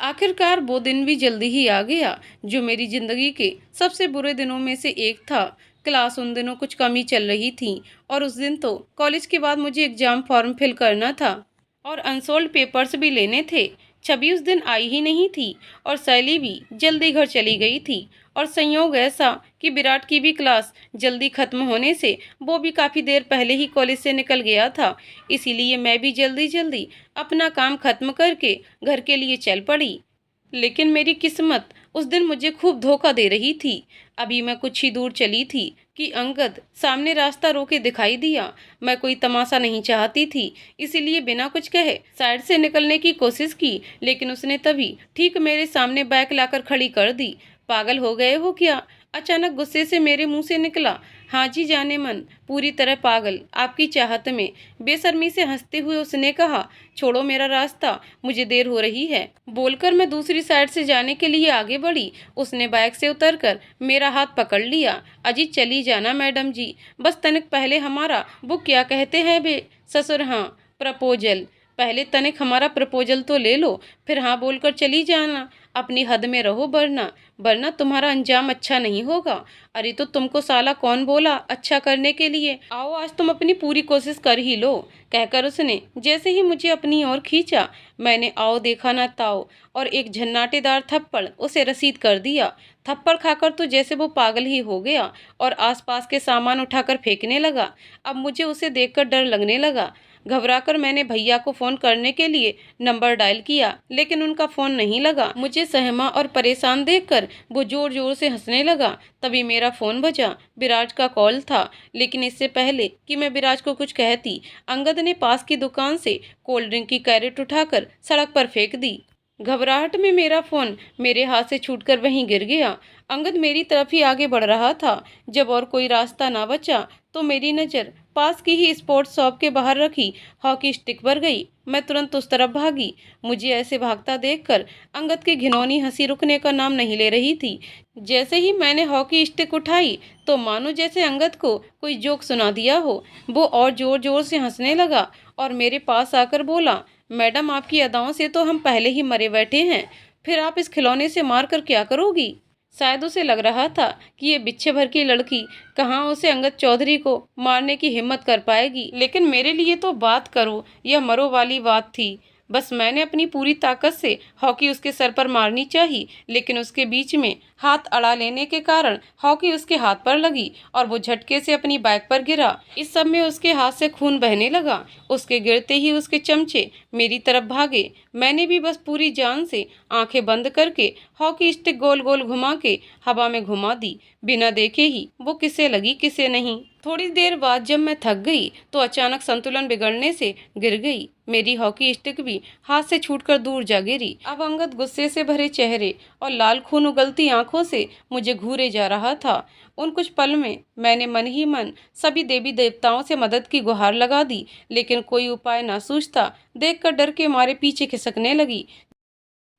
आखिरकार वो दिन भी जल्दी ही आ गया जो मेरी जिंदगी के सबसे बुरे दिनों में से एक था। क्लास उन दिनों कुछ कम ही चल रही थी और उस दिन तो कॉलेज के बाद मुझे एग्जाम फॉर्म फिल करना था और अनसोल्ड पेपर्स भी लेने थे। छवि उस दिन आई ही नहीं थी और शैली भी जल्दी घर चली गई थी और संयोग ऐसा कि विराट की भी क्लास जल्दी खत्म होने से वो भी काफ़ी देर पहले ही कॉलेज से निकल गया था। इसीलिए मैं भी जल्दी जल्दी अपना काम खत्म करके घर के लिए चल पड़ी। लेकिन मेरी किस्मत उस दिन मुझे खूब धोखा दे रही थी। अभी मैं कुछ ही दूर चली थी कि अंगद सामने रास्ता रोके दिखाई दिया। मैं कोई तमाशा नहीं चाहती थी, इसीलिए बिना कुछ कहे साइड से निकलने की कोशिश की, लेकिन उसने तभी ठीक मेरे सामने बाइक लाकर खड़ी कर दी। पागल हो गए हो क्या? अचानक गुस्से से मेरे मुंह से निकला। हाँ जी जाने मन, पूरी तरह पागल आपकी चाहत में। बेशर्मी से हंसते हुए उसने कहा, छोड़ो मेरा रास्ता, मुझे देर हो रही है। बोलकर मैं दूसरी साइड से जाने के लिए आगे बढ़ी। उसने बाइक से उतरकर मेरा हाथ पकड़ लिया। अजी चली जाना मैडम जी, बस तनिक पहले हमारा वो क्या कहते हैं बे ससुर, हाँ प्रपोजल, पहले तनिक हमारा प्रपोजल तो ले लो, फिर हाँ बोलकर चली जाना। अपनी हद में रहो वरना वरना तुम्हारा अंजाम अच्छा नहीं होगा। अरे तो तुमको साला कौन बोला अच्छा करने के लिए? आओ आज तुम अपनी पूरी कोशिश कर ही लो, कहकर उसने जैसे ही मुझे अपनी ओर खींचा, मैंने आओ देखा ना ताओ और एक झन्नाटेदार थप्पड़ उसे रसीद कर दिया। थप्पड़ खाकर तो जैसे वो पागल ही हो गया और आसपास के सामान उठाकर फेंकने लगा। अब मुझे उसे देखकर डर लगने लगा। घबराकर मैंने भैया को फोन करने के लिए नंबर डायल किया, लेकिन उनका फोन नहीं लगा। मुझे सहमा और परेशान देखकर वो जोर जोर से हंसने लगा। तभी मेरा फोन बजा। विराज का कॉल था, लेकिन इससे पहले कि मैं विराज को कुछ कहती, अंगद ने पास की दुकान से कोल्ड ड्रिंक की कैरेट उठाकर सड़क पर फेंक दी। घबराहट में मेरा फोन मेरे हाथ से छूटकर वहीं गिर गया। अंगद मेरी तरफ ही आगे बढ़ रहा था। जब और कोई रास्ता ना बचा तो मेरी नज़र पास की ही स्पोर्ट्स शॉप के बाहर रखी हॉकी स्टिक पर गई। मैं तुरंत उस तरफ भागी। मुझे ऐसे भागता देखकर अंगद की घिनौनी हंसी रुकने का नाम नहीं ले रही थी। जैसे ही मैंने हॉकी स्टिक उठाई तो मानो जैसे अंगद को कोई जोक सुना दिया हो। वो और जोर जोर से हंसने लगा और मेरे पास आकर बोला, मैडम आपकी अदाओं से तो हम पहले ही मरे बैठे हैं, फिर आप इस खिलौने से मार कर क्या करोगी? शायद उसे लग रहा था कि ये बिच्छे भर की लड़की कहाँ उसे अंगद चौधरी को मारने की हिम्मत कर पाएगी, लेकिन मेरे लिए तो बात करो यह मरो वाली बात थी। बस मैंने अपनी पूरी ताकत से हॉकी उसके सर पर मारनी चाहिए, लेकिन उसके बीच में हाथ अड़ा लेने के कारण हॉकी उसके हाथ पर लगी और वो झटके से अपनी बाइक पर गिरा। इस सब में उसके हाथ से खून बहने लगा। उसके गिरते ही उसके चमचे मेरी तरफ भागे। मैंने भी बस पूरी जान से आंखें बंद करके हॉकी स्टिक गोल गोल घुमा के हवा में घुमा दी, बिना देखे ही वो किसे लगी किसे नहीं। थोड़ी देर बाद जब मैं थक गई तो अचानक संतुलन बिगड़ने से गिर गई। मेरी हॉकी स्टिक भी हाथ से छूटकर दूर जा गिरी। अब अंगद गुस्से से भरे चेहरे और लाल खून उगलती आंखों से मुझे घूरे जा रहा था। उन कुछ पल में मैंने मन ही मन सभी देवी देवताओं से मदद की गुहार लगा दी, लेकिन कोई उपाय ना सूझता। देखकर डर के मारे पीछे खिसकने लगी।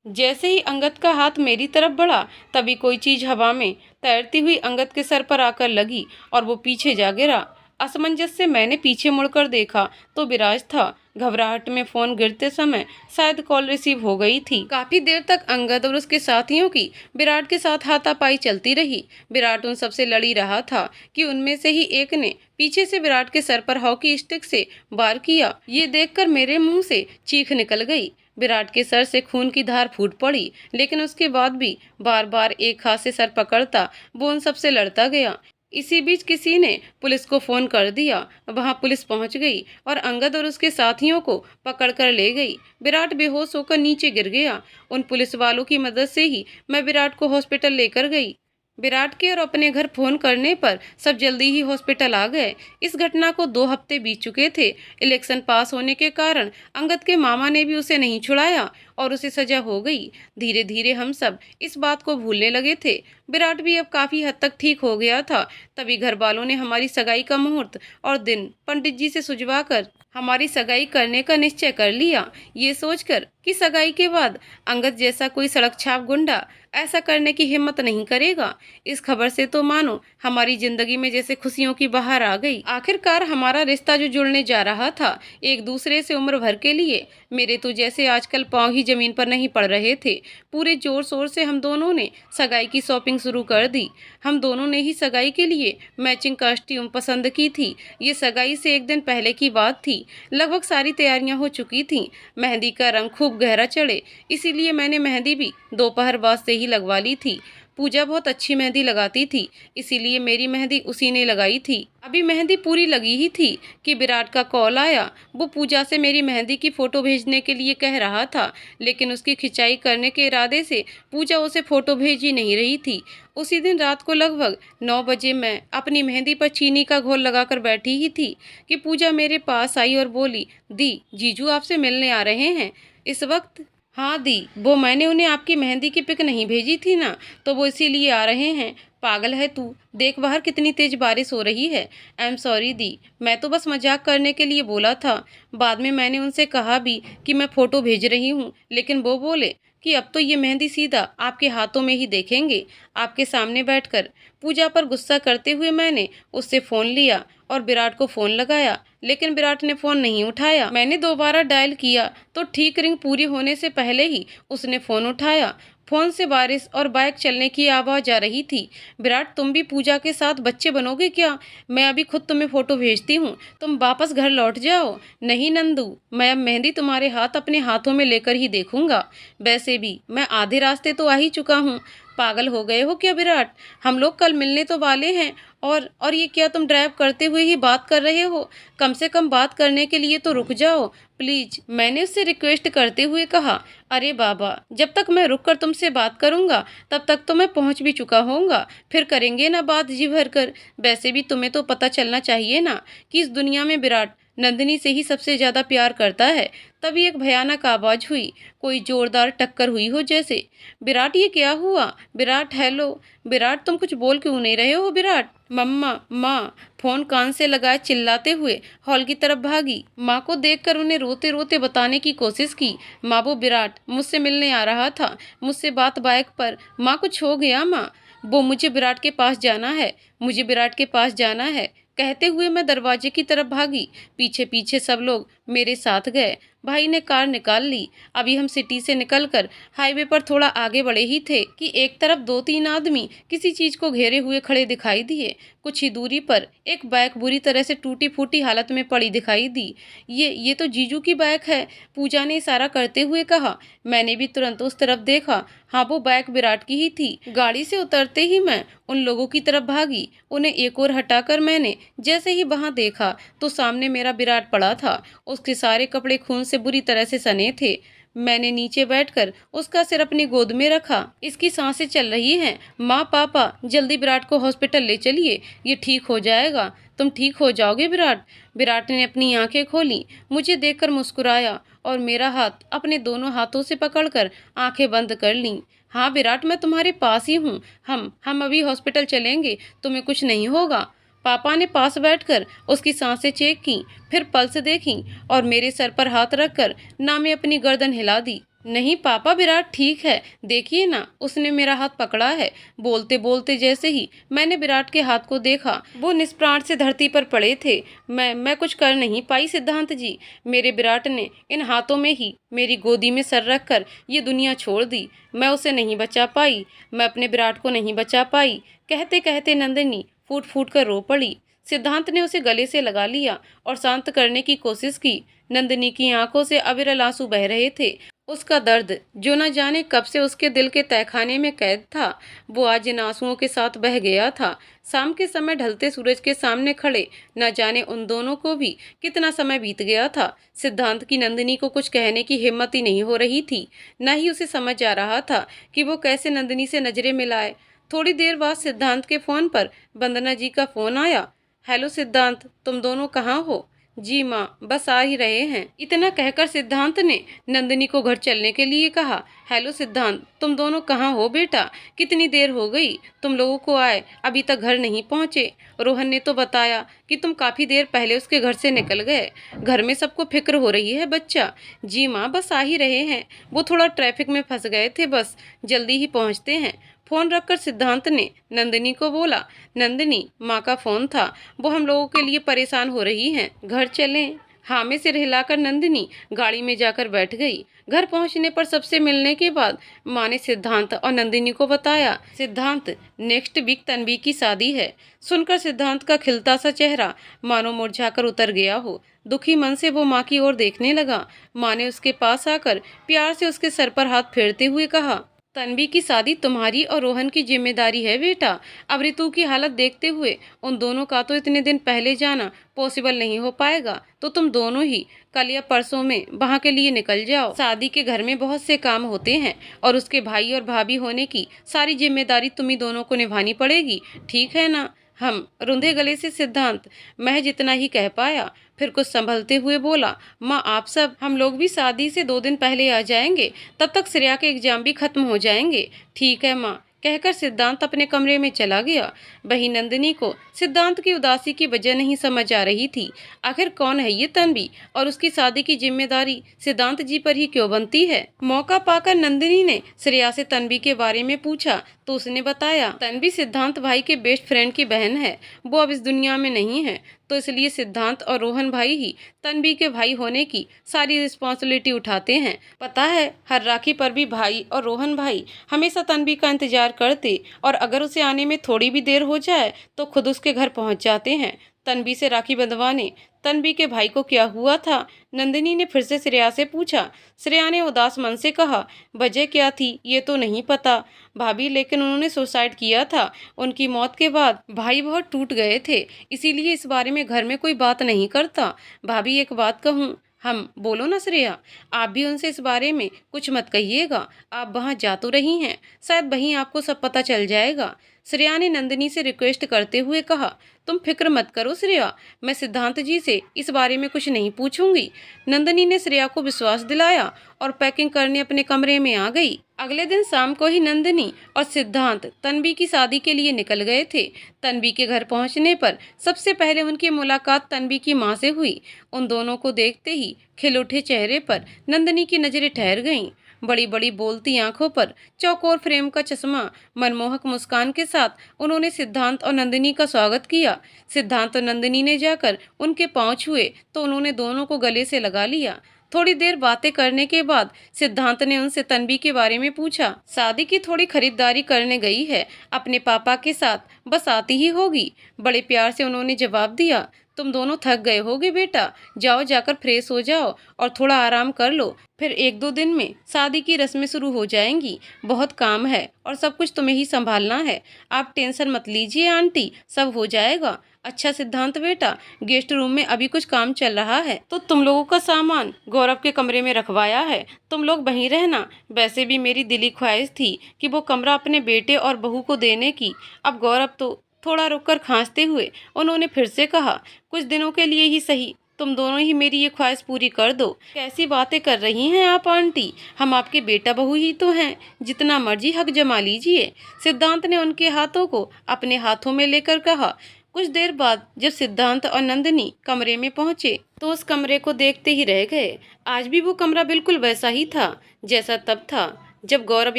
जैसे ही अंगद का हाथ मेरी तरफ बढ़ा, तभी कोई चीज हवा में तैरती हुई अंगद के सर पर आकर लगी और वो पीछे जा गिरा। असमंजस से मैंने पीछे मुड़कर देखा तो विराज था। घबराहट में फोन गिरते समय शायद कॉल रिसीव हो गई थी। काफी देर तक अंगद और उसके साथियों की विराट के साथ हाथापाई चलती रही। विराट उन सबसे लड़ी रहा था कि उनमें से ही एक ने पीछे से विराट के सर पर हॉकी स्टिक से वार किया। ये देखकर मेरे मुंह से चीख निकल गई। विराट के सर से खून की धार फूट पड़ी, लेकिन उसके बाद भी बार बार एक हाथ से सर पकड़ता वो उन सबसे लड़ता गया। इसी बीच किसी ने पुलिस को फोन कर दिया। वहां पुलिस पहुंच गई और अंगद और उसके साथियों को पकड़कर ले गई। विराट बेहोश होकर नीचे गिर गया। उन पुलिस वालों की मदद से ही मैं विराट को हॉस्पिटल लेकर गई। विराट के और अपने घर फोन करने पर सब जल्दी ही हॉस्पिटल आ गए। इस घटना को 2 हफ्ते बीत चुके थे। इलेक्शन पास होने के कारण अंगद के मामा ने भी उसे नहीं छुड़ाया और उसे सजा हो गई। धीरे धीरे हम सब इस बात को भूलने लगे थे। विराट भी अब काफी हद तक ठीक हो गया था। तभी घर वालों ने हमारी सगाई का मुहूर्त और दिन पंडित जी से सुझवा कर हमारी सगाई करने का निश्चय कर लिया। ये सोचकर कि सगाई के बाद अंगद जैसा कोई सड़क छाप गुंडा ऐसा करने की हिम्मत नहीं करेगा। इस खबर से तो मानो हमारी जिंदगी में जैसे खुशियों की बहार आ गई। आखिरकार हमारा रिश्ता जो जुड़ने जा रहा था एक दूसरे से उम्र भर के लिए, मेरे तो जैसे आजकल पांव ही जमीन पर नहीं पड़ रहे थे। पूरे जोर शोर से हम दोनों ने सगाई की शॉपिंग शुरू कर दी। हम दोनों ने ही सगाई के लिए मैचिंग कॉस्ट्यूम पसंद की थी। ये सगाई से एक दिन पहले की बात थी। लगभग सारी तैयारियां हो चुकी थीं। मेहंदी का रंग खूब गहरा चढ़े, इसीलिए मैंने मेहंदी भी दोपहर बाद से ही लगवा ली थी। पूजा बहुत अच्छी मेहंदी लगाती थी, इसीलिए मेरी मेहंदी उसी ने लगाई थी। अभी मेहंदी पूरी लगी ही थी कि विराट का कॉल आया। वो पूजा से मेरी मेहंदी की फ़ोटो भेजने के लिए कह रहा था, लेकिन उसकी खिंचाई करने के इरादे से पूजा उसे फ़ोटो भेज ही नहीं रही थी। उसी दिन रात को लगभग 9 बजे मैं अपनी मेहंदी पर चीनी का घोल लगाकर बैठी ही थी कि पूजा मेरे पास आई और बोली, दी, जीजू आपसे मिलने आ रहे हैं इस वक्त। हाँ दी, वो मैंने उन्हें आपकी मेहंदी की पिक नहीं भेजी थी ना, तो वो इसीलिए आ रहे हैं। पागल है तू, देख बाहर कितनी तेज बारिश हो रही है। आई एम सॉरी दी, मैं तो बस मजाक करने के लिए बोला था। बाद में मैंने उनसे कहा भी कि मैं फ़ोटो भेज रही हूँ, लेकिन वो बोले कि अब तो ये मेहंदी सीधा आपके हाथों में ही देखेंगे, आपके सामने बैठकर। पूजा पर गुस्सा करते हुए मैंने उससे फ़ोन लिया और विराट को फ़ोन लगाया, लेकिन विराट ने फ़ोन नहीं उठाया। मैंने दोबारा डायल किया तो ठीक रिंग पूरी होने से पहले ही उसने फ़ोन उठाया। फ़ोन से बारिश और बाइक चलने की आवाज़ आ रही थी। विराट, तुम भी पूजा के साथ बच्चे बनोगे क्या? मैं अभी खुद तुम्हें फ़ोटो भेजती हूँ, तुम वापस घर लौट जाओ। नहीं नंदू, मैं अब मेहंदी तुम्हारे हाथ अपने हाथों में लेकर ही देखूंगा। वैसे भी मैं आधे रास्ते तो आ ही चुका हूँ। पागल हो गए हो क्या विराट? हम लोग कल मिलने तो वाले हैं। और ये क्या तुम ड्राइव करते हुए ही बात कर रहे हो? कम से कम बात करने के लिए तो रुक जाओ प्लीज, मैंने उससे रिक्वेस्ट करते हुए कहा। अरे बाबा, जब तक मैं रुक कर तुमसे बात करूंगा तब तक तो मैं पहुंच भी चुका होऊंगा, फिर करेंगे ना बात जी भर कर। वैसे भी तुम्हें तो पता चलना चाहिए ना कि इस दुनिया में विराट नंदिनी से ही सबसे ज्यादा प्यार करता है। तभी एक भयानक आवाज हुई, कोई जोरदार टक्कर हुई हो जैसे। विराट, ये क्या हुआ? विराट, हेलो विराट, तुम कुछ बोल क्यों नहीं रहे हो? विराट, मम्मा, माँ। फोन कान से लगाए चिल्लाते हुए हॉल की तरफ भागी। माँ को देखकर उन्हें रोते रोते बताने की कोशिश की। माँ, वो विराट मुझसे मिलने आ रहा था, मुझसे बात बाइक पर। माँ, कुछ हो गया माँ? वो मुझे विराट के पास जाना है, मुझे विराट के पास जाना है। कहते हुए मैं दरवाजे की तरफ भागी। पीछे पीछे सब लोग मेरे साथ गए। भाई ने कार निकाल ली। अभी हम सिटी से निकलकर हाईवे पर थोड़ा आगे बढ़े ही थे कि एक तरफ 2-3 आदमी किसी चीज को घेरे हुए खड़े दिखाई दिए। कुछ ही दूरी पर एक बाइक बुरी तरह से टूटी फूटी हालत में पड़ी दिखाई दी। ये तो जीजू की बाइक है, पूजा ने इशारा करते हुए कहा। मैंने भी तुरंत उस तरफ देखा। हाँ, वो बाइक विराट की ही थी। गाड़ी से उतरते ही मैं उन लोगों की तरफ भागी। उन्हें एक और हटाकर मैंने जैसे ही वहां देखा तो सामने मेरा विराट पड़ा था। उसके सारे कपड़े खून से बुरी तरह से सने थे। मैंने नीचे बैठकर उसका सिर अपनी गोद में रखा। इसकी सांसें चल रही हैं। माँ, पापा, जल्दी विराट को हॉस्पिटल ले चलिए, ये ठीक हो जाएगा। तुम ठीक हो जाओगे विराट। विराट ने अपनी आंखें खोली, मुझे देखकर मुस्कुराया और मेरा हाथ अपने दोनों हाथों से पकड़कर आंखें बंद कर लीं। हाँ विराट, मैं तुम्हारे पास ही हूँ। हम अभी हॉस्पिटल चलेंगे, तुम्हें कुछ नहीं होगा। पापा ने पास बैठकर उसकी सांसें चेक की, फिर पल्स देखी और मेरे सर पर हाथ रखकर ना में अपनी गर्दन हिला दी। नहीं पापा, विराट ठीक है, देखिए ना, उसने मेरा हाथ पकड़ा है। बोलते बोलते जैसे ही मैंने विराट के हाथ को देखा, वो निष्प्राण से धरती पर पड़े थे। मैं कुछ कर नहीं पाई सिद्धांत जी। मेरे विराट ने इन हाथों में ही मेरी गोदी में सर रखकर ये दुनिया छोड़ दी। मैं उसे नहीं बचा पाई, मैं अपने विराट को नहीं बचा पाई। कहते कहते नंदिनी फूट फूट कर रो पड़ी। सिद्धांत ने उसे गले से लगा लिया और शांत करने की कोशिश की। नंदिनी की आंखों से अविरल आंसू बह रहे थे। उसका दर्द, जो न जाने कब से उसके दिल के तहखाने में कैद था, वो आज इन आंसुओं के साथ बह गया था। शाम के समय ढलते सूरज के सामने खड़े न जाने उन दोनों को भी कितना समय बीत गया था। सिद्धांत की नंदिनी को कुछ कहने की हिम्मत ही नहीं हो रही थी। न ही उसे समझ आ रहा था कि वो कैसे नंदिनी से नजरें मिलाए। थोड़ी देर बाद सिद्धांत के फोन पर वंदना जी का फोन आया। हेलो सिद्धांत, तुम दोनों कहाँ हो? जी माँ, बस आ ही रहे हैं। इतना कहकर सिद्धांत ने नंदिनी को घर चलने के लिए कहा। हेलो सिद्धांत, तुम दोनों कहाँ हो बेटा? कितनी देर हो गई तुम लोगों को आए, अभी तक घर नहीं पहुँचे। रोहन ने तो बताया कि तुम काफी देर पहले उसके घर से निकल गए। घर में सबको फिक्र हो रही है बच्चा। जी माँ, बस आ ही रहे हैं। वो थोड़ा ट्रैफिक में फंस गए थे, बस जल्दी ही पहुँचते हैं। फोन रखकर सिद्धांत ने नंदिनी को बोला। नंदिनी, माँ का फोन था, वो हम लोगों के लिए परेशान हो रही हैं। घर चलें? हाँ में सिर हिलाकर नंदिनी गाड़ी में जाकर बैठ गई। घर पहुंचने पर सबसे मिलने के बाद माँ ने सिद्धांत और नंदिनी को बताया, सिद्धांत, नेक्स्ट वीक तन्वी की शादी है। सुनकर सिद्धांत का खिलता सा चेहरा मानो मुरझाकर उतर गया हो। दुखी मन से वो माँ की ओर देखने लगा। माँ ने उसके पास आकर प्यार से उसके सर पर हाथ फेरते हुए कहा, तन्वी की शादी तुम्हारी और रोहन की जिम्मेदारी है बेटा। अब ऋतु की हालत देखते हुए उन दोनों का तो इतने दिन पहले जाना पॉसिबल नहीं हो पाएगा, तो तुम दोनों ही कल या परसों में वहाँ के लिए निकल जाओ। शादी के घर में बहुत से काम होते हैं और उसके भाई और भाभी होने की सारी जिम्मेदारी तुम्ही दोनों को निभानी पड़ेगी, ठीक है ना? हम रुंधे गले से सिद्धांत महज इतना ही कह पाया, फिर कुछ संभलते हुए बोला, माँ आप सब, हम लोग भी शादी से 2 दिन पहले आ जाएंगे, तब तक श्रेया के एग्जाम भी खत्म हो जाएंगे। ठीक है माँ, कहकर सिद्धांत अपने कमरे में चला गया। वहीं नंदिनी को सिद्धांत की उदासी की वजह नहीं समझ आ रही थी। आखिर कौन है ये तन्वी और उसकी शादी की जिम्मेदारी सिद्धांत जी पर ही क्यों बनती है? मौका पाकर नंदिनी ने श्रेया से तन्वी के बारे में पूछा तो उसने बताया, तन्वी सिद्धांत भाई के बेस्ट फ्रेंड की बहन है। वो अब इस दुनिया में नहीं है, तो इसलिए सिद्धांत और रोहन भाई ही तन्वी के भाई होने की सारी रिस्पॉन्सिबिलिटी उठाते हैं। पता है, हर राखी पर भी भाई और रोहन भाई हमेशा तन्वी का इंतजार करते, और अगर उसे आने में थोड़ी भी देर हो जाए तो खुद उसके घर पहुंच जाते हैं तन्वी से राखी बंधवाने। तन्वी के भाई को क्या हुआ था? नंदिनी ने फिर से श्रेया से पूछा। श्रेया ने उदास मन से कहा, वजह क्या थी ये तो नहीं पता भाभी, लेकिन उन्होंने सुसाइड किया था। उनकी मौत के बाद भाई बहुत टूट गए थे, इसीलिए इस बारे में घर में कोई बात नहीं करता। भाभी, एक बात कहूँ? हम बोलो ना श्रेया, आप भी उनसे इस बारे में कुछ मत कहिएगा। आप वहाँ जा तो रही हैं, शायद वहीं आपको सब पता चल जाएगा। श्रेया ने नंदिनी से रिक्वेस्ट करते हुए कहा, तुम फिक्र मत करो श्रेया, मैं सिद्धांत जी से इस बारे में कुछ नहीं पूछूंगी। नंदिनी ने श्रेया को विश्वास दिलाया और पैकिंग करने अपने कमरे में आ गई। अगले दिन शाम को ही नंदिनी और सिद्धांत तन्वी की शादी के लिए निकल गए थे। तन्वी के घर पहुंचने पर सबसे पहले उनकी मुलाकात तन्वी की माँ से हुई। उन दोनों को देखते ही खिल उठे चेहरे पर नंदिनी की नजरें ठहर गईं। बड़ी बड़ी बोलती आंखों पर चौकोर फ्रेम का चश्मा, मनमोहक मुस्कान के साथ उन्होंने सिद्धांत और नंदिनी का स्वागत किया। सिद्धांत और नंदिनी ने जाकर उनके पांव छुए तो उन्होंने दोनों को गले से लगा लिया। थोड़ी देर बातें करने के बाद सिद्धांत ने उनसे तन्वी के बारे में पूछा। शादी की थोड़ी खरीदारी करने गई है अपने पापा के साथ, बस आती ही होगी, बड़े प्यार से उन्होंने जवाब दिया। तुम दोनों थक गए होगे बेटा, जाओ जाकर फ्रेश हो जाओ और थोड़ा आराम कर लो, फिर 1-2 दिन में शादी की रस्में शुरू हो जाएंगी। बहुत काम है और सब कुछ तुम्हें ही संभालना है। आप टेंशन मत लीजिए आंटी, सब हो जाएगा। अच्छा सिद्धांत बेटा, गेस्ट रूम में अभी कुछ काम चल रहा है तो तुम लोगों का सामान गौरव के कमरे में रखवाया है, तुम लोग वहीं रहना। वैसे भी मेरी दिली ख्वाहिश थी कि वो कमरा अपने बेटे और बहू को देने की। अब गौरव तो थोड़ा रुककर खांसते हुए उन्होंने फिर से कहा, कुछ दिनों के लिए ही सही, तुम दोनों ही मेरी ये ख्वाहिश पूरी कर दो। कैसी बातें कर रही हैं आप आंटी, हम आपके बेटा बहू ही तो हैं, जितना मर्जी हक जमा लीजिए। सिद्धांत ने उनके हाथों को अपने हाथों में लेकर कहा। कुछ देर बाद जब सिद्धांत और नंदिनी कमरे में पहुंचे तो उस कमरे को देखते ही रह गए। आज भी वो कमरा बिल्कुल वैसा ही था जैसा तब था जब गौरव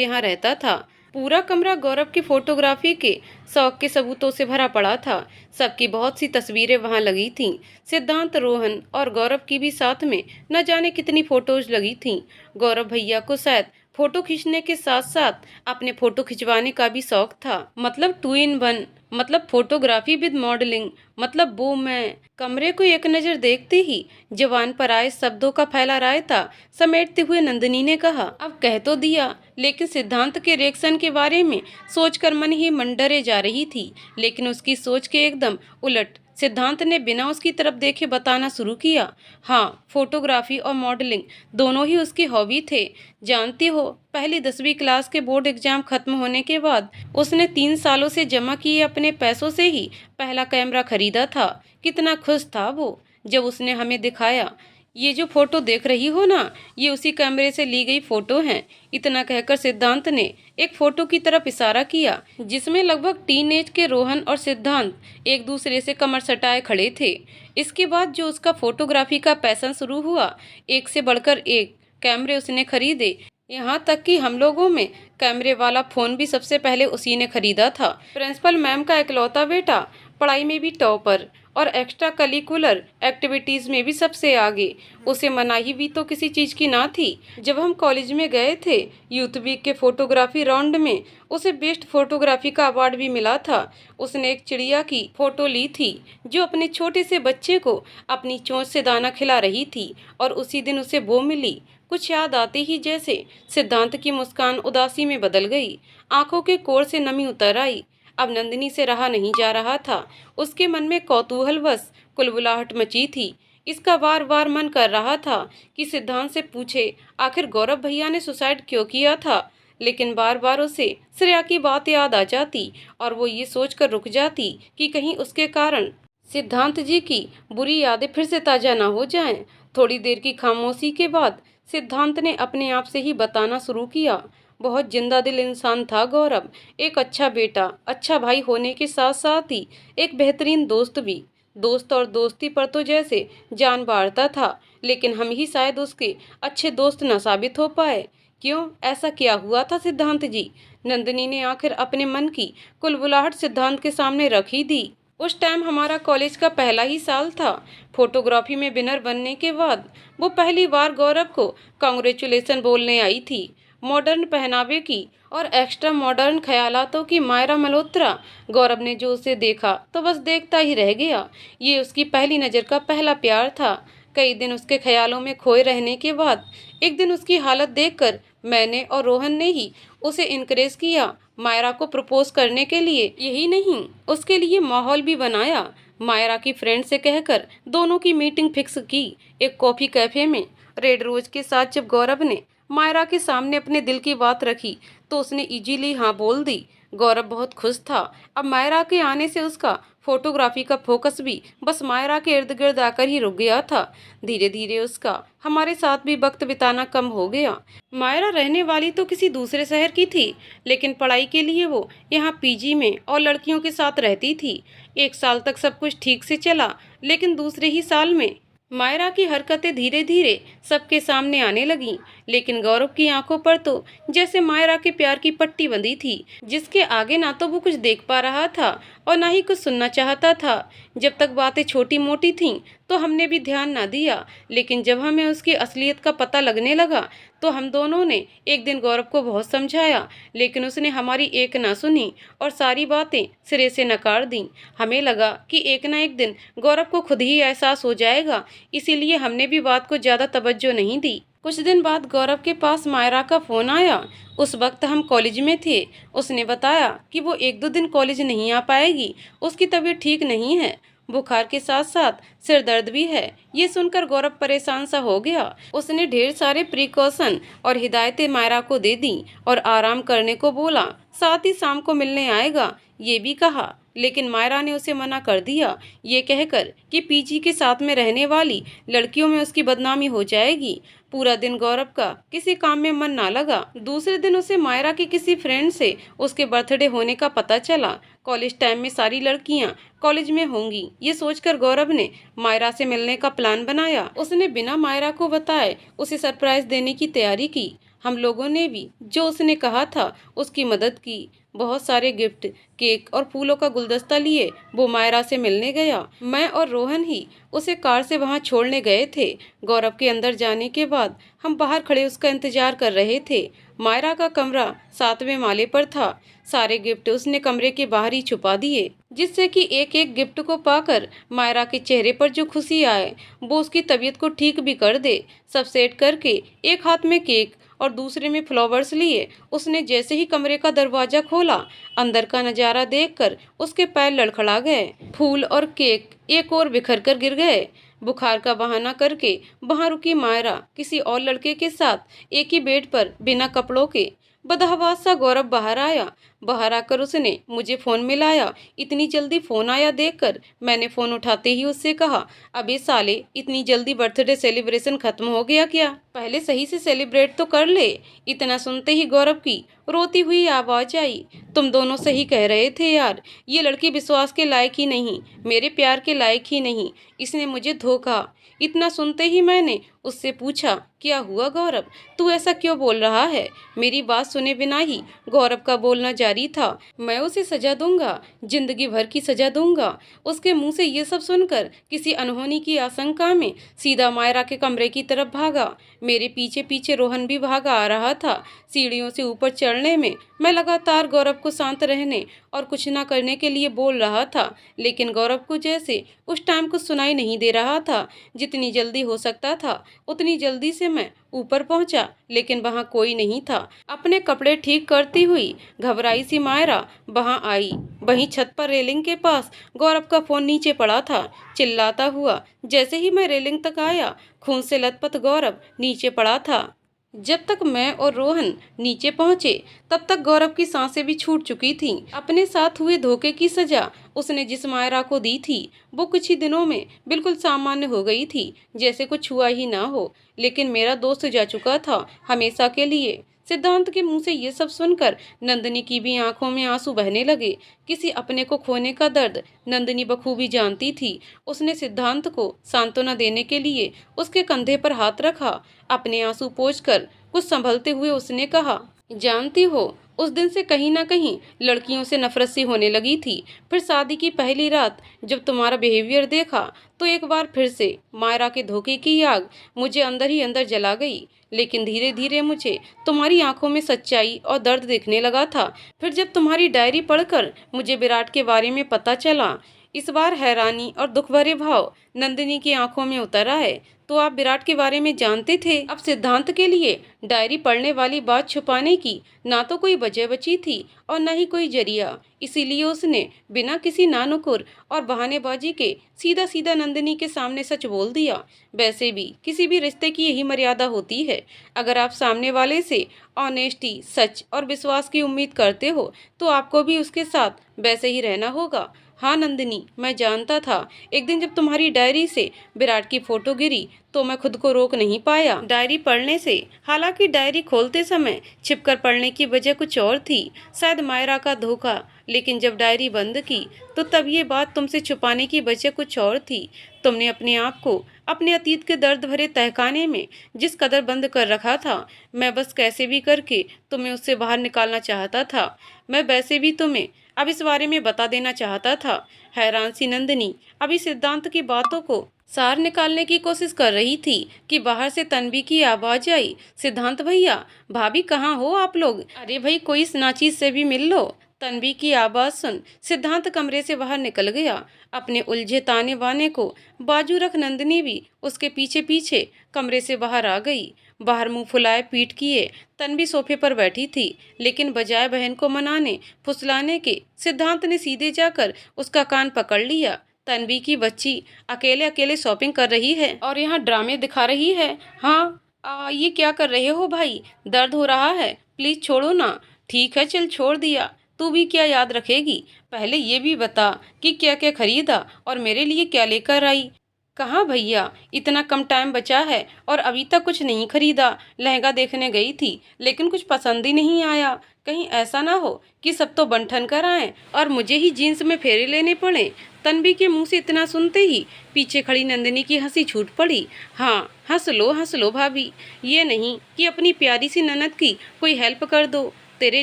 यहाँ रहता था। पूरा कमरा गौरव की फोटोग्राफी के शौक के सबूतों से भरा पड़ा था। सबकी बहुत सी तस्वीरें वहां लगी थीं। सिद्धांत, रोहन और गौरव की भी साथ में न जाने कितनी फोटोज लगी थीं। गौरव भैया को शायद फोटो खींचने के साथ साथ अपने फोटो खिंचवाने का भी शौक था। मतलब 2 in 1, मतलब फोटोग्राफी विद मॉडलिंग, मतलब वो मैं। कमरे को एक नज़र देखते ही जवान पर आए शब्दों का फैला रायता समेटते हुए नंदिनी ने कहा, अब कह तो दिया, लेकिन सिद्धांत के रिएक्शन के बारे में सोचकर मन ही मन डरे जा रही थी। लेकिन उसकी सोच के एकदम उलट सिद्धांत ने बिना उसकी तरफ देखे बताना शुरू किया। हाँ, फोटोग्राफी और मॉडलिंग दोनों ही उसकी हॉबी थे। जानती हो, पहली 10वीं क्लास के बोर्ड एग्जाम खत्म होने के बाद उसने 3 सालों से जमा किए अपने पैसों से ही पहला कैमरा खरीदा था। कितना खुश था वो। जब उसने हमें दिखाया। ये जो फोटो देख रही हो ना, ये उसी कैमरे से ली गई फोटो है। इतना कहकर सिद्धांत ने एक फोटो की तरफ इशारा किया जिसमें लगभग टीनेज के रोहन और सिद्धांत एक दूसरे से कमर सटाए खड़े थे। इसके बाद जो उसका फोटोग्राफी का पैशन शुरू हुआ, एक से बढ़कर एक कैमरे उसने खरीदे। यहाँ तक कि हम लोगों में कैमरे वाला फोन भी सबसे पहले उसी ने खरीदा था। प्रिंसिपल मैम का इकलौता बेटा, पढ़ाई में भी टॉपर और एक्स्ट्रा करिकुलर एक्टिविटीज में भी सबसे आगे। उसे मनाही भी तो किसी चीज की ना थी। जब हम कॉलेज में गए थे यूथ वीक के फोटोग्राफी राउंड में, उसे बेस्ट फोटोग्राफी का अवार्ड भी मिला था। उसने एक चिड़िया की फोटो ली थी जो अपने छोटे से बच्चे को अपनी चोंच से दाना खिला रही थी, और उसी दिन उसे वो मिली। कुछ याद आते ही जैसे सिद्धांत की मुस्कान उदासी में बदल गई, आंखों के कोर से नमी उतर आई। अब नंदिनी से रहा नहीं जा रहा था। उसके मन में कौतूहलवश कुलबुलाहट मची थी। इसका बार बार मन कर रहा था कि सिद्धांत से पूछे आखिर गौरव भैया ने सुसाइड क्यों किया था, लेकिन बार बार उसे श्रेया की बात याद आ जाती और वो ये सोचकर रुक जाती कि कहीं उसके कारण सिद्धांत जी की बुरी यादें फिर से ताजा ना हो जाएं। थोड़ी देर की खामोशी के बाद सिद्धांत ने अपने आप से ही बताना शुरू किया। बहुत जिंदा दिल इंसान था गौरव, एक अच्छा बेटा, अच्छा भाई होने के साथ साथ ही एक बेहतरीन दोस्त भी। दोस्त और दोस्ती पर तो जैसे जान बांटता था, लेकिन हम ही शायद उसके अच्छे दोस्त न साबित हो पाए। क्यों, ऐसा क्या हुआ था सिद्धांत जी? नंदिनी ने आखिर अपने मन की कुलबुलाहट सिद्धांत के सामने रख ही दी। उस टाइम हमारा कॉलेज का पहला ही साल था। फोटोग्राफी में विनर बनने के बाद वो पहली बार गौरव को कांग्रेचुलेसन बोलने आई थी। मॉडर्न पहनावे की और एक्स्ट्रा मॉडर्न ख्यालातों की मायरा मल्होत्रा। गौरव ने जो उसे देखा तो बस देखता ही रह गया। ये उसकी पहली नज़र का पहला प्यार था। कई दिन उसके ख्यालों में खोए रहने के बाद एक दिन उसकी हालत देखकर मैंने और रोहन ने ही उसे इनकरेज किया मायरा को प्रपोज करने के लिए। यही नहीं, उसके लिए माहौल भी बनाया। मायरा की फ्रेंड से कहकर दोनों की मीटिंग फिक्स की एक कॉफी कैफे में। रेड रोज के साथ जब गौरव ने मायरा के सामने अपने दिल की बात रखी तो उसने इजीली हाँ बोल दी। गौरव बहुत खुश था। अब मायरा के आने से उसका फोटोग्राफी का फोकस भी बस मायरा के इर्द गिर्द आकर ही रुक गया था। धीरे धीरे उसका हमारे साथ भी वक्त बिताना कम हो गया। मायरा रहने वाली तो किसी दूसरे शहर की थी, लेकिन पढ़ाई के लिए वो यहाँ पीजी में और लड़कियों के साथ रहती थी। एक साल तक सब कुछ ठीक से चला, लेकिन दूसरे ही साल में मायरा की हरकतें धीरे धीरे सबके सामने आने लगीं। लेकिन गौरव की आंखों पर तो जैसे मायरा के प्यार की पट्टी बंधी थी, जिसके आगे ना तो वो कुछ देख पा रहा था और ना ही कुछ सुनना चाहता था। जब तक बातें छोटी मोटी थीं तो हमने भी ध्यान ना दिया, लेकिन जब हमें उसकी असलियत का पता लगने लगा तो हम दोनों ने एक दिन गौरव को बहुत समझाया, लेकिन उसने हमारी एक ना सुनी और सारी बातें सिरे से नकार दी। हमें लगा कि एक ना एक दिन गौरव को खुद ही एहसास हो जाएगा, इसीलिए हमने भी बात को ज़्यादा तवज्जो नहीं दी। कुछ दिन बाद गौरव के पास मायरा का फ़ोन आया। उस वक्त हम कॉलेज में थे। उसने बताया कि वो 1-2 दिन कॉलेज नहीं आ पाएगी, उसकी तबीयत ठीक नहीं है, बुखार के साथ साथ सिर दर्द भी है। ये सुनकर गौरव परेशान सा हो गया। उसने ढेर सारे प्रिकॉशन और हिदायतें मायरा को दे दी और आराम करने को बोला, साथ ही शाम को मिलने आएगा ये भी कहा। लेकिन मायरा ने उसे मना कर दिया, ये कहकर कि पीजी के साथ में रहने वाली लड़कियों में उसकी बदनामी हो जाएगी। पूरा दिन गौरव का किसी काम में मन ना लगा। दूसरे दिन उसे मायरा की किसी फ्रेंड से उसके बर्थडे होने का पता चला। कॉलेज टाइम में सारी लड़कियां कॉलेज में होंगी, ये सोचकर गौरव ने मायरा से मिलने का प्लान बनाया। उसने बिना मायरा को बताए उसे सरप्राइज देने की तैयारी की। हम लोगों ने भी जो उसने कहा था उसकी मदद की। बहुत सारे गिफ्ट, केक और फूलों का गुलदस्ता लिए वो मायरा से मिलने गया। मैं और रोहन ही उसे कार से वहां छोड़ने गए थे। गौरव के अंदर जाने के बाद हम बाहर खड़े उसका इंतजार कर रहे थे। मायरा का कमरा 7वें माले पर था। सारे गिफ्ट उसने कमरे के बाहर ही छुपा दिए, जिससे कि एक एक गिफ्ट को पाकर मायरा के चेहरे पर जो खुशी आए वो उसकी तबीयत को ठीक भी कर दे। सब सेट करके एक हाथ में केक और दूसरे में फ्लावर्स लिए उसने जैसे ही कमरे का दरवाजा खोला, अंदर का नजारा देखकर उसके पैर लड़खड़ा गए। फूल और केक एक और बिखर कर गिर गए। बुखार का बहाना करके वहां रुकी मायरा किसी और लड़के के साथ एक ही बेड पर बिना कपड़ों के बदहवास सा गौरव बाहर आया। बाहर आकर उसने मुझे फोन मिलाया। इतनी जल्दी फोन आया देखकर मैंने फोन उठाते ही उससे कहा, अबे साले, इतनी जल्दी बर्थडे सेलिब्रेशन खत्म हो गया क्या? पहले सही से सेलिब्रेट तो कर ले। इतना सुनते ही गौरव की रोती हुई आवाज आई, तुम दोनों सही कह रहे थे यार, ये लड़की विश्वास के लायक ही नहीं, मेरे प्यार के लायक ही नहीं, इसने मुझे धोखा। इतना सुनते ही मैंने उससे पूछा, क्या हुआ गौरव, तू ऐसा क्यों बोल रहा है? मेरी बात सुने बिना ही गौरव का बोलना जारी था, मैं उसे सजा दूंगा, जिंदगी भर की सजा दूंगा। उसके मुंह से ये सब सुनकर किसी अनहोनी की आशंका में सीधा मायरा के कमरे की तरफ भागा। मेरे पीछे पीछे रोहन भी भागा आ रहा था। सीढ़ियों से ऊपर चढ़ने में मैं लगातार गौरव को शांत रहने और कुछ ना करने के लिए बोल रहा था, लेकिन गौरव को जैसे उस टाइम कुछ सुनाई नहीं दे रहा था। जितनी जल्दी हो सकता था उतनी जल्दी से मैं ऊपर पहुंचा, लेकिन वहां कोई नहीं था। अपने कपड़े ठीक करती हुई घबराई सी मायरा वहां आई। वहीं छत पर रेलिंग के पास गौरव का फोन नीचे पड़ा था, चिल्लाता हुआ। जैसे ही मैं रेलिंग तक आया, खून से लथपथ गौरव नीचे पड़ा था। जब तक मैं और रोहन नीचे पहुंचे तब तक गौरव की सांसें भी छूट चुकी थीं। अपने साथ हुए धोखे की सजा उसने जिस मायरा को दी थी वो कुछ ही दिनों में बिल्कुल सामान्य हो गई थी, जैसे कुछ हुआ ही ना हो। लेकिन मेरा दोस्त जा चुका था हमेशा के लिए। सिद्धांत के मुंह से ये सब सुनकर नंदिनी की भी आंखों में आंसू बहने लगे। किसी अपने को खोने का दर्द नंदिनी बखूबी जानती थी। उसने सिद्धांत को सांत्वना देने के लिए उसके कंधे पर हाथ रखा। अपने आंसू पोंछकर कुछ संभलते हुए उसने कहा, जानती हो, उस दिन से कहीं ना कहीं लड़कियों से नफरत सी होने लगी थी। फिर शादी की पहली रात जब तुम्हारा बिहेवियर देखा तो एक बार फिर से मायरा के धोखे की आग मुझे अंदर ही अंदर जला गई। लेकिन धीरे धीरे मुझे तुम्हारी आंखों में सच्चाई और दर्द दिखने लगा था। फिर जब तुम्हारी डायरी पढ़कर मुझे विराट के बारे में पता चला, इस बार हैरानी और दुख भरे भाव नंदिनी की आंखों में उतर आए। तो आप विराट के बारे में जानते थे? अब सिद्धांत के लिए डायरी पढ़ने वाली बात छुपाने की ना तो कोई वजह बची थी और न ही कोई जरिया। इसीलिए उसने बिना किसी नानुकुर और बहानेबाजी के सीधा सीधा नंदिनी के सामने सच बोल दिया। वैसे भी किसी भी रिश्ते की यही मर्यादा होती है। अगर आप सामने वाले से ऑनेस्टी, सच और विश्वास की उम्मीद करते हो तो आपको भी उसके साथ वैसे ही रहना होगा। हाँ नंदिनी, मैं जानता था। एक दिन जब तुम्हारी डायरी से विराट की फोटो गिरी तो मैं खुद को रोक नहीं पाया डायरी पढ़ने से। हालांकि डायरी खोलते समय छिपकर पढ़ने की वजह कुछ और थी, शायद मायरा का धोखा। लेकिन जब डायरी बंद की तो तब ये बात तुमसे छुपाने की वजह कुछ और थी। तुमने अपने आप को अपने अतीत के दर्द भरे तहखाने में जिस कदर बंद कर रखा था, मैं बस कैसे भी करके तुम्हें उससे बाहर निकालना चाहता था। मैं वैसे भी तुम्हें अब इस बारे में बता देना चाहता था। हैरान सी नंदिनी अभी सिद्धांत की बातों को सार निकालने की कोशिश कर रही थी कि बाहर से तन्वी की आवाज आई, सिद्धांत भैया, भाभी कहाँ हो आप लोग? अरे भाई, कोई इस नाचीज से भी मिल लो। तन्वी की आवाज सुन सिद्धांत कमरे से बाहर निकल गया। अपने उलझे ताने बाने को बाजू रख नंदिनी भी उसके पीछे पीछे कमरे से बाहर आ गई। बाहर मुंह फुलाए पीठ किए तन्वी सोफे पर बैठी थी, लेकिन बजाय बहन को मनाने फुसलाने के सिद्धांत ने सीधे जाकर उसका कान पकड़ लिया। तन्वी की बच्ची अकेले अकेले शॉपिंग कर रही है और यहाँ ड्रामे दिखा रही है। हाँ, ये क्या कर रहे हो भाई? दर्द हो रहा है, प्लीज छोड़ो ना। ठीक है, चल छोड़ दिया। तू भी क्या याद रखेगी? पहले ये भी बता कि क्या क्या खरीदा और मेरे लिए क्या लेकर आई। कहाँ भैया, इतना कम टाइम बचा है और अभी तक कुछ नहीं खरीदा। लहंगा देखने गई थी लेकिन कुछ पसंद ही नहीं आया। कहीं ऐसा ना हो कि सब तो बंठन कर आए और मुझे ही जीन्स में फेरे लेने पड़े। तन्वी के मुंह से इतना सुनते ही पीछे खड़ी नंदिनी की हंसी छूट पड़ी। हाँ, हंस लो भाभी, ये नहीं कि अपनी प्यारी सी ननद की कोई हेल्प कर दो। तेरे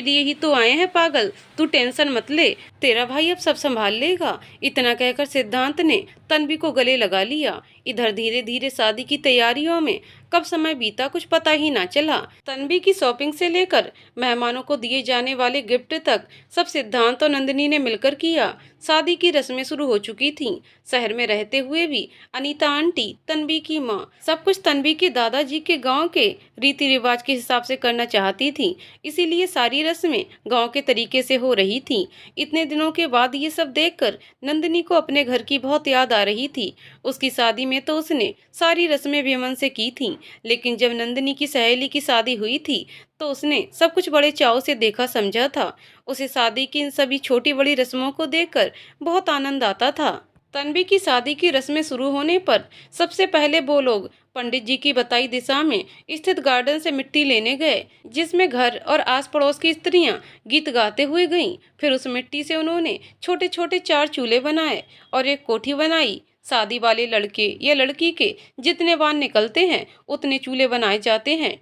लिए ही तो आए हैं पागल, तू टेंशन मत ले, तेरा भाई अब सब संभाल लेगा। इतना कहकर सिद्धांत ने तन्वी को गले लगा लिया। इधर धीरे धीरे शादी की तैयारियों में कब समय बीता कुछ पता ही ना चला। तन्वी की शॉपिंग से लेकर मेहमानों को दिए जाने वाले गिफ्ट तक सब सिद्धांत और नंदिनी ने मिलकर किया। शादी की रस्में शुरू हो चुकी थीं। शहर में रहते हुए भी अनीता आंटी, तन्वी की माँ, सब कुछ तन्वी के दादाजी के गांव के रीति रिवाज के हिसाब से करना चाहती थी। इसीलिए सारी रस्में गांव के तरीके से हो रही थीं। इतने दिनों के बाद ये सब देखकर नंदिनी को अपने घर की बहुत याद आ रही थी। उसकी शादी में तो उसने सारी रस्में बेमन से की थीं, लेकिन जब नंदिनी की सहेली की शादी हुई थी तो उसने सब कुछ बड़े चाव से देखा समझा था। उसे शादी की इन सभी छोटी बड़ी रस्मों को देखकर बहुत आनंद आता था। तन्वी की शादी की रस्में शुरू होने पर सबसे पहले वो लोग पंडित जी की बताई दिशा में स्थित गार्डन से मिट्टी लेने गए, जिसमें घर और आस पड़ोस की स्त्रियां गीत गाते हुए गईं। फिर उस मिट्टी से उन्होंने छोटे छोटे 4 चूल्हे बनाए और एक कोठी बनाई। शादी वाले लड़के या लड़की के जितने बाण निकलते हैं उतने चूल्हे बनाए जाते हैं।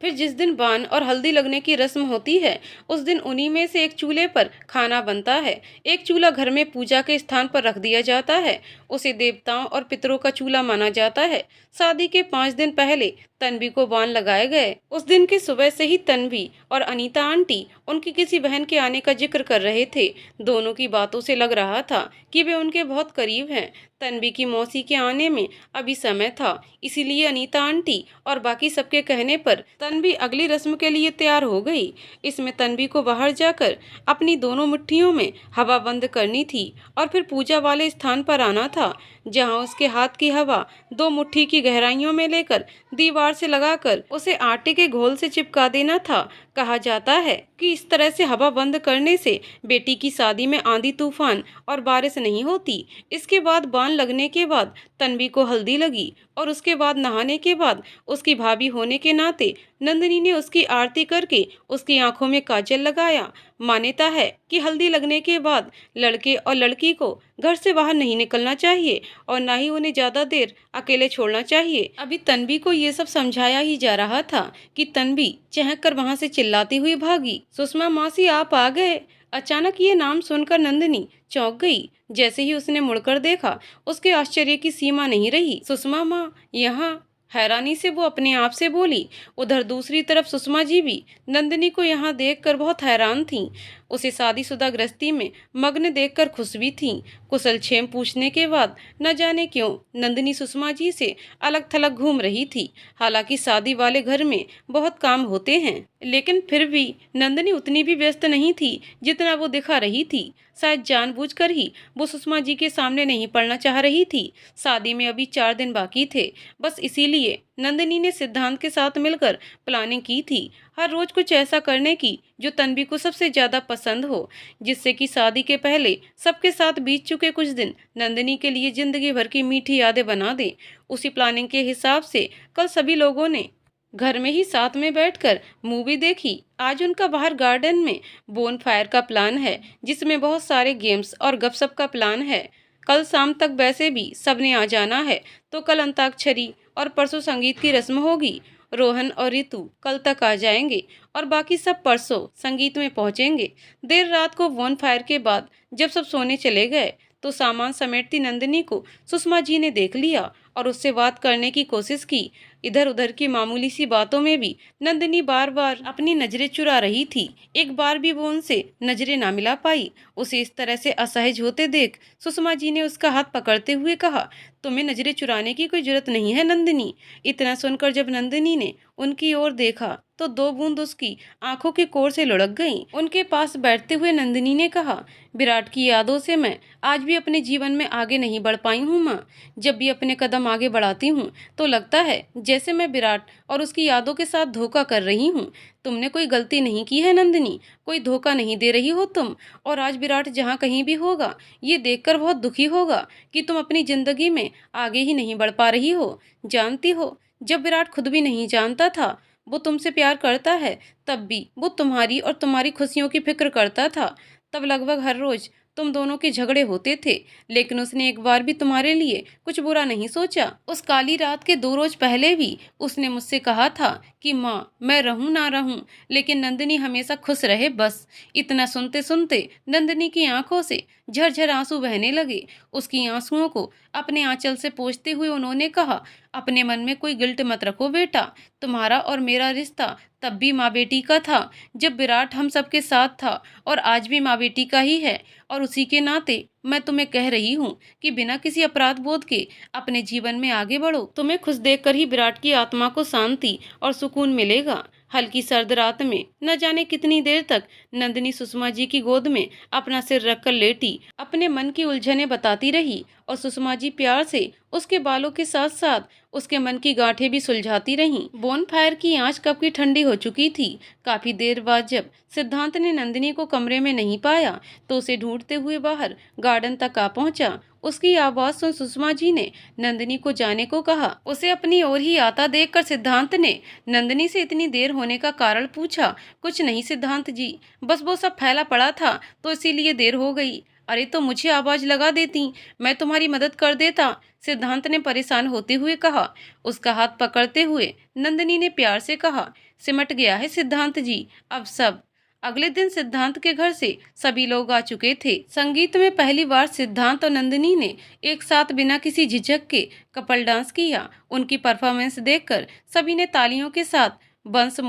फिर जिस दिन बान और हल्दी लगने की रस्म होती है उस दिन उन्हीं में से एक चूल्हे पर खाना बनता है। एक चूल्हा घर में पूजा के स्थान पर रख दिया जाता है, उसे देवताओं और पितरों का चूल्हा माना जाता है। शादी के 5 दिन पहले तन्वी को बान लगाए गए। उस दिन की सुबह से ही तन्वी और अनीता आंटी उनकी किसी बहन के आने का जिक्र कर रहे थे। दोनों की बातों से लग रहा था कि वे उनके बहुत करीब हैं। तन्वी की मौसी के आने में अभी समय था, इसीलिए अनीता आंटी और बाकी सबके कहने पर तन्वी अगली रस्म के लिए तैयार हो गई। इसमें तन्वी को बाहर जाकर अपनी दोनों मुट्ठियों में हवा बंद करनी थी और फिर पूजा वाले स्थान पर आना था, जहां उसके हाथ की हवा 2 मुट्ठी की गहराइयों में लेकर दीवार से लगाकर उसे आटे के घोल से चिपका देना था। कहा जाता है कि इस तरह से हवा बंद करने से बेटी की शादी में आंधी तूफान और बारिश नहीं होती। इसके बाद बाण लगने के बाद तन्वी को हल्दी लगी और उसके बाद नहाने के बाद उसकी भाभी होने के नाते नंदिनी ने उसकी आरती करके उसकी आंखों में काजल लगाया। मान्यता है कि हल्दी लगने के बाद लड़के और लड़की को घर से बाहर नहीं निकलना चाहिए और ना ही उन्हें ज्यादा देर अकेले छोड़ना चाहिए। अभी तन्वी को ये सब समझाया ही जा रहा था कि तन्वी चहक कर वहां से चिल्लाती हुई भागी, सुषमा मौसी आप आ गए। अचानक ये नाम सुनकर नंदिनी चौंक गई। जैसे ही उसने मुड़कर देखा उसके आश्चर्य की सीमा नहीं रही। सुषमा माँ यहाँ? हैरानी से वो अपने आप से बोली। उधर दूसरी तरफ सुषमा जी भी नंदिनी को यहाँ देखकर बहुत हैरान थीं। उसे शादीशुदा गृहस्थी में मग्न देखकर खुश भी थीं। कुशल क्षेम पूछने के बाद न जाने क्यों नंदिनी सुषमा जी से अलग थलग घूम रही थी। हालांकि शादी वाले घर में बहुत काम होते हैं, लेकिन फिर भी नंदिनी उतनी भी व्यस्त नहीं थी जितना वो दिखा रही थी। शायद जानबूझकर ही वो सुषमा जी के सामने नहीं पड़ना चाह रही थी। शादी में अभी 4 दिन बाकी थे, बस इसीलिए नंदिनी ने सिद्धांत के साथ मिलकर प्लानिंग की थी हर रोज कुछ ऐसा करने की जो तन्वी को सबसे ज्यादा पसंद हो, जिससे कि शादी के पहले सबके साथ बीत चुके कुछ दिन नंदिनी के लिए जिंदगी भर की मीठी यादें बना दे। उसी प्लानिंग के हिसाब से कल सभी लोगों ने घर में ही साथ में बैठकर मूवी देखी। आज उनका बाहर गार्डन में बोन फायर का प्लान है, जिसमें बहुत सारे गेम्स और गपशप का प्लान है। कल शाम तक वैसे भी सबने आ जाना है, तो कल अंताक्षरी और परसों संगीत की रस्म होगी। रोहन और रितु कल तक आ जाएंगे और बाकी सब परसों संगीत में पहुंचेंगे। देर रात को बोन फायर के बाद जब सब सोने चले गए तो सामान समेटती नंदिनी को सुषमा जी ने देख लिया और उससे बात करने की कोशिश की। इधर उधर की मामूली सी बातों में भी नंदिनी बार बार अपनी नजरें चुरा रही थी। एक बार भी वो उनसे नजरें ना मिला पाई। उसे इस तरह से असहज होते देख सुषमा जी ने उसका हाथ पकड़ते हुए कहा, तुम्हें नजरें चुराने की कोई जरूरत नहीं है नंदिनी। इतना सुनकर जब नंदिनी ने उनकी ओर देखा तो 2 बूंद उसकी आंखों के कोर से लुढ़क गईं। उनके पास बैठते हुए नंदिनी ने कहा, विराट की यादों से मैं आज भी अपने जीवन में आगे नहीं बढ़ पाई हूँ माँ। जब भी अपने कदम आगे बढ़ाती हूँ तो लगता है जैसे मैं विराट और उसकी यादों के साथ धोखा कर रही हूँ। तुमने कोई गलती नहीं की है नंदिनी, कोई धोखा नहीं दे रही हो तुम। और आज विराट जहाँ कहीं भी होगा ये देखकर बहुत दुखी होगा कि तुम अपनी जिंदगी में आगे ही नहीं बढ़ पा रही हो। जानती हो, जब विराट खुद भी नहीं जानता था वो तुमसे प्यार करता है, तब भी वो तुम्हारी और तुम्हारी खुशियों की फिक्र करता था। तब लगभग हर रोज तुम दोनों के झगड़े होते थे, लेकिन उसने एक बार भी तुम्हारे लिए कुछ बुरा नहीं सोचा। उस काली रात के 2 रोज पहले भी उसने मुझसे कहा था कि माँ मैं रहूं ना रहूं, लेकिन नंदिनी हमेशा खुश रहे बस। इतना सुनते सुनते नंदिनी की आंखों से झरझर आंसू बहने लगे। उसकी आंसुओं को अपने आंचल से पोंछते हुए उन्होंने कहा, अपने मन में कोई गिल्ट मत रखो बेटा। तुम्हारा और मेरा रिश्ता तब भी माँ बेटी का था जब विराट हम सबके साथ था, और आज भी माँ बेटी का ही है। और उसी के नाते मैं तुम्हें कह रही हूँ कि बिना किसी अपराध बोध के अपने जीवन में आगे बढ़ो। तुम्हें खुश देखकर ही विराट की आत्मा को शांति और सुकून मिलेगा। हल्की सर्द रात में न जाने कितनी देर तक नंदिनी सुषमा जी की गोद में अपना सिर रखकर लेटी अपने मन की उलझनें बताती रही और सुषमा जी प्यार से उसके बालों के साथ साथ उसके मन की गांठें भी सुलझाती रहीं। बोन फायर की आंच कब की ठंडी हो चुकी थी। काफी देर बाद जब सिद्धांत ने नंदिनी को कमरे में नहीं पाया तो उसे ढूंढते हुए बाहर गार्डन तक आ पहुंचा। उसकी आवाज सुन सुषमा जी ने नंदिनी को जाने को कहा। उसे अपनी ओर ही आता देखकर सिद्धांत ने नंदिनी से इतनी देर होने का कारण पूछा। कुछ नहीं सिद्धांत जी, बस वो सब फैला पड़ा था तो इसीलिए देर हो गई। अरे तो मुझे आवाज लगा देती, मैं तुम्हारी मदद कर देता, सिद्धांत ने परेशान होते हुए कहा। उसका हाथ पकड़ते हुए नंदिनी ने प्यार से कहा। सिमट गया है सिद्धांत जी अब सब। अगले दिन सिद्धांत के घर से सभी लोग आ चुके थे। संगीत में पहली बार सिद्धांत और नंदिनी ने एक साथ बिना किसी झिझक के कपल डांस किया। उनकी परफॉर्मेंस देखकर सभी ने तालियों के साथ बंस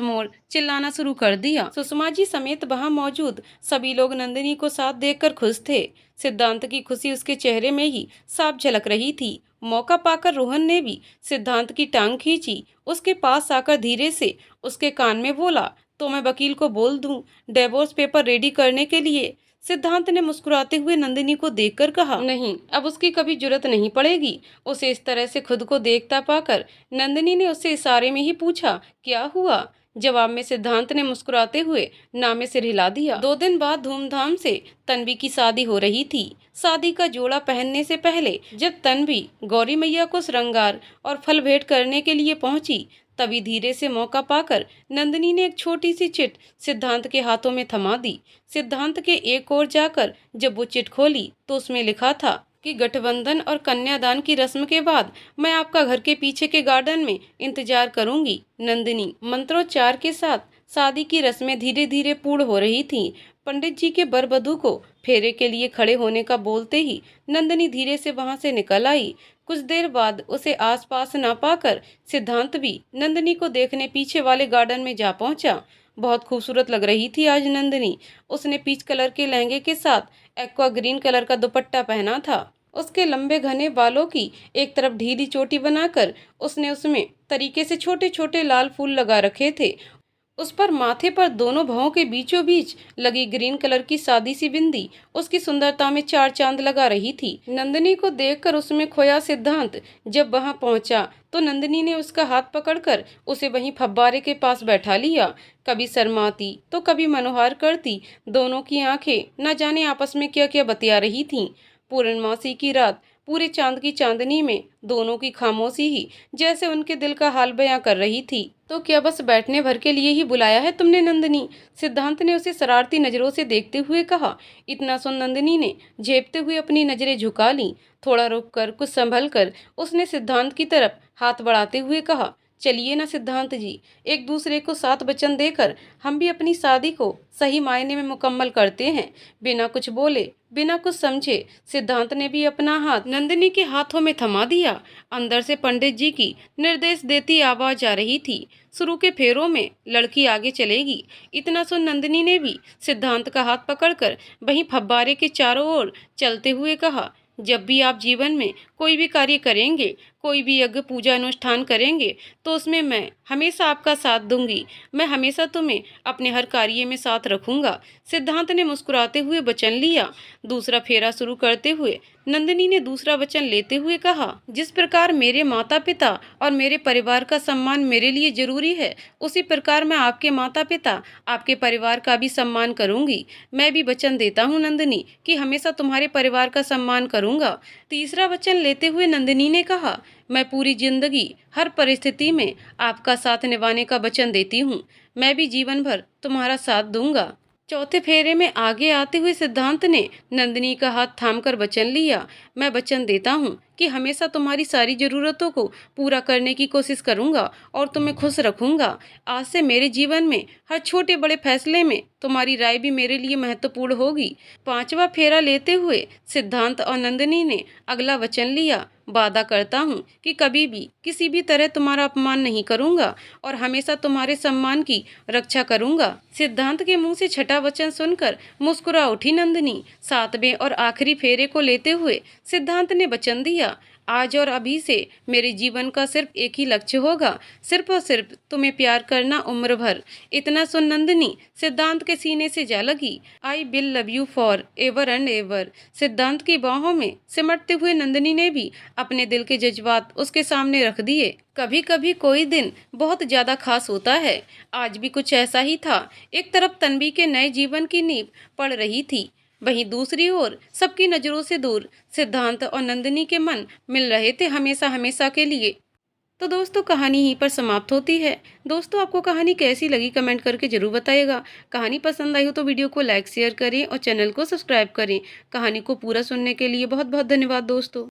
मोर चिल्लाना शुरू कर दिया। सुषमा जी समेत वहां मौजूद सभी लोग नंदिनी को साथ देखकर खुश थे। सिद्धांत की खुशी उसके चेहरे में ही साफ झलक रही थी। मौका पाकर रोहन ने भी सिद्धांत की टांग खींची। उसके पास आकर धीरे से उसके कान में बोला, तो मैं वकील को बोल दूं डिवोर्स पेपर रेडी करने के लिए। सिद्धांत ने मुस्कुराते हुए नंदिनी को देखकर कहा, नहीं, अब उसकी कभी जरूरत नहीं पड़ेगी। उसे इस तरह से खुद को देखता पाकर नंदिनी ने उससे इशारे में ही पूछा, क्या हुआ? जवाब में सिद्धांत ने मुस्कुराते हुए नामे सिर हिला दिया। 2 दिन बाद धूमधाम से तन्वी की शादी हो रही थी। शादी का जोड़ा पहनने से पहले जब तन्वी गौरी मैया को श्रृंगार और फल भेंट करने के लिए पहुंची तभी धीरे से मौका पाकर नंदिनी ने एक छोटी सी चिट सिद्धांत के हाथों में थमा दी। सिद्धांत के एक ओर जाकर जब वो चिट खोली तो उसमें लिखा था कि गठबंधन और कन्यादान की रस्म के बाद मैं आपका घर के पीछे के गार्डन में इंतजार करूंगी, नंदिनी। मंत्रोच्चार के साथ शादी की रस्में धीरे धीरे पूर्ण हो रही थीं। पंडित जी के वर वधू को फेरे के लिए खड़े होने का बोलते ही नंदिनी धीरे से वहां से निकल आई। कुछ देर बाद उसे आसपास न पाकर सिद्धांत भी नंदिनी को देखने पीछे वाले गार्डन में जा पहुंचा। बहुत खूबसूरत लग रही थी आज नंदिनी। उसने पीच कलर के लहंगे के साथ एक्वा ग्रीन कलर का दुपट्टा पहना था। उसके लंबे घने बालों की एक तरफ ढीली चोटी बनाकर उसने उसमें तरीके से छोटे छोटे लाल फूल लगा रखे थे। उस पर माथे पर दोनों भवों के बीचों बीच लगी ग्रीन कलर की सादी सी बिंदी उसकी सुंदरता में 4 चांद लगा रही थी। नंदिनी को देखकर उसमें खोया सिद्धांत जब वहां पहुंचा तो नंदिनी ने उसका हाथ पकड़कर उसे वहीं फव्वारे के पास बैठा लिया। कभी शर्माती तो कभी मनोहार करती दोनों की आंखें न जाने आपस में क्या क्या बतिया रही थीं। पूर्णमासी की रात पूरे चांद की चांदनी में दोनों की खामोशी ही जैसे उनके दिल का हाल बयां कर रही थी। तो क्या बस बैठने भर के लिए ही बुलाया है तुमने नंदिनी? सिद्धांत ने उसे शरारती नजरों से देखते हुए कहा। इतना सुन नंदिनी ने झेपते हुए अपनी नजरें झुका लीं। थोड़ा रुककर कुछ संभल कर उसने सिद्धांत की तरफ हाथ बढ़ाते हुए कहा, चलिए ना सिद्धांत जी, एक दूसरे को 7 वचन देकर हम भी अपनी शादी को सही मायने में मुकम्मल करते हैं। बिना कुछ बोले, बिना कुछ समझे सिद्धांत ने भी अपना हाथ नंदिनी के हाथों में थमा दिया। अंदर से पंडित जी की निर्देश देती आवाज आ रही थी, शुरू के फेरों में लड़की आगे चलेगी। इतना सुन नंदिनी ने भी सिद्धांत का हाथ पकड़कर वहीं फव्वारे के चारों ओर चलते हुए कहा, जब भी आप जीवन में कोई भी कार्य करेंगे, कोई भी यज्ञ पूजा अनुष्ठान करेंगे तो उसमें मैं हमेशा आपका साथ दूंगी। मैं हमेशा तुम्हें अपने हर कार्य में साथ रखूंगा। सिद्धांत ने मुस्कुराते हुए वचन लिया। दूसरा फेरा शुरू करते हुए नंदिनी ने दूसरा वचन लेते हुए कहा, जिस प्रकार मेरे माता पिता और मेरे परिवार का सम्मान मेरे लिए जरूरी है, उसी प्रकार मैं आपके माता पिता, आपके परिवार का भी सम्मान करूंगी। मैं भी वचन देता हूँ नंदिनी कि हमेशा तुम्हारे परिवार का सम्मान करूंगा। तीसरा वचन लेते हुए नंदिनी ने कहा, मैं पूरी जिंदगी हर परिस्थिति में आपका साथ निभाने का वचन देती हूँ। मैं भी जीवन भर तुम्हारा साथ दूंगा। चौथे फेरे में आगे आते हुए सिद्धांत ने नंदिनी का हाथ थामकर वचन लिया, मैं वचन देता हूँ कि हमेशा तुम्हारी सारी जरूरतों को पूरा करने की कोशिश करूंगा और तुम्हें खुश रखूंगा। आज से मेरे जीवन में हर छोटे बड़े फैसले में तुम्हारी राय भी मेरे लिए महत्वपूर्ण होगी। पांचवा फेरा लेते हुए सिद्धांत और नंदिनी ने अगला वचन लिया, वादा करता हूँ कि कभी भी किसी भी तरह तुम्हारा अपमान नहीं करूंगा और हमेशा तुम्हारे सम्मान की रक्षा करूंगा। सिद्धांत के मुंह से छठा वचन सुनकर मुस्कुरा उठी नंदिनी। 7वें और आखिरी फेरे को लेते हुए सिद्धांत ने वचन दिया, आज और अभी से मेरे जीवन का सिर्फ एक ही लक्ष्य होगा, सिर्फ और सिर्फ तुम्हें प्यार करना उम्र भर। इतना सुन नंदिनी सिद्धांत के सीने से जा लगी। I will love you for ever and ever. सिद्धांत की बाहों में सिमटते हुए नंदिनी ने भी अपने दिल के जज्बात उसके सामने रख दिए। कभी कभी कोई दिन बहुत ज्यादा खास होता है। आज भी कुछ ऐसा ही था। एक तरफ तन्वी के नए जीवन की नींव पड़ रही थी, वहीं दूसरी ओर सबकी नजरों से दूर सिद्धांत और नंदिनी के मन मिल रहे थे हमेशा हमेशा के लिए। तो दोस्तों कहानी यहीं पर समाप्त होती है। दोस्तों आपको कहानी कैसी लगी कमेंट करके जरूर बताइएगा। कहानी पसंद आई हो तो वीडियो को लाइक शेयर करें और चैनल को सब्सक्राइब करें। कहानी को पूरा सुनने के लिए बहुत बहुत धन्यवाद दोस्तों।